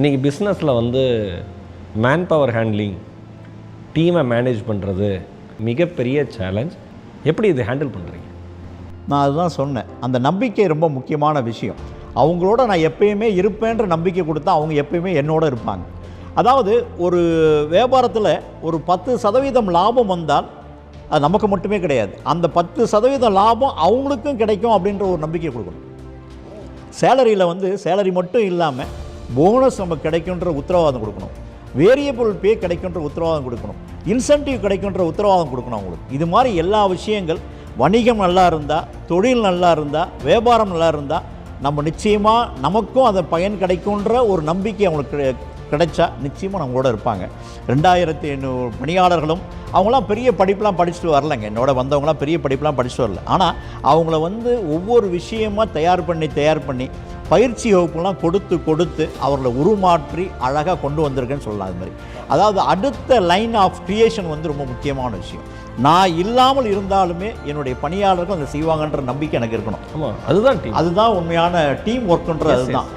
இன்றைக்கி பிஸ்னஸில் வந்து மேன் பவர் ஹேண்ட்லிங், டீமை மேனேஜ் பண்ணுறது மிகப்பெரிய சேலஞ்ச். எப்படி இது ஹேண்டில் பண்ணுறீங்க? நான் அதுதான் சொன்னேன், அந்த நம்பிக்கை ரொம்ப முக்கியமான விஷயம். அவங்களோட நான் எப்பயுமே இருப்பேன்ற நம்பிக்கை கொடுத்தா அவங்க எப்பயுமே என்னோட இருப்பாங்க. அதாவது ஒரு வியாபாரத்தில் ஒரு 10% லாபம் வந்தால் அது நமக்கு மட்டுமே கிடையாது, அந்த 10% லாபம் அவங்களுக்கும் கிடைக்கும் அப்படின்ற ஒரு நம்பிக்கை கொடுக்கணும். சேலரியில் வந்து சேலரி மட்டும் இல்லாமல் போனஸ் நமக்கு கிடைக்குன்ற உத்தரவாதம் கொடுக்கணும், வேரியபிள் பே கிடைக்குன்ற உத்தரவாதம் கொடுக்கணும், இன்சென்டிவ் கிடைக்குன்ற உத்தரவாதம் கொடுக்கணும் அவங்களுக்கு. இது மாதிரி எல்லா விஷயங்கள், வணிகம் நல்லா இருந்தால், தொழில் நல்லா இருந்தால், வியாபாரம் நல்லா இருந்தால் நம்ம நிச்சயமாக நமக்கும் அந்த பயன் கிடைக்குன்ற ஒரு நம்பிக்கை அவங்களுக்கு கிடைச்சா நிச்சயமாக நம்மளோட இருப்பாங்க. 2800 பணியாளர்களும் அவங்களாம் பெரிய படிப்புலாம் படிச்சுட்டு வரலைங்க, என்னோட வந்தவங்களாம் பெரிய படிப்புலாம் படிச்சுட்டு வரல. ஆனால் அவங்கள வந்து ஒவ்வொரு விஷயமாக தயார் பண்ணி பயிற்சி வகுப்புலாம் கொடுத்து அவர்களை உருமாற்றி அழகாக கொண்டு வந்திருக்கேன்னு சொல்லலாம். அது மாதிரி அதாவது அடுத்த லைன் ஆஃப் கிரியேஷன் வந்து ரொம்ப முக்கியமான விஷயம். நான் இல்லாமல் இருந்தாலுமே என்னுடைய பணியாளர்கள் அதை செய்வாங்கன்ற நம்பிக்கை எனக்கு இருக்கணும். ஆமாம், அதுதான் உண்மையான டீம் ஒர்க்குன்றது. அதுதான்.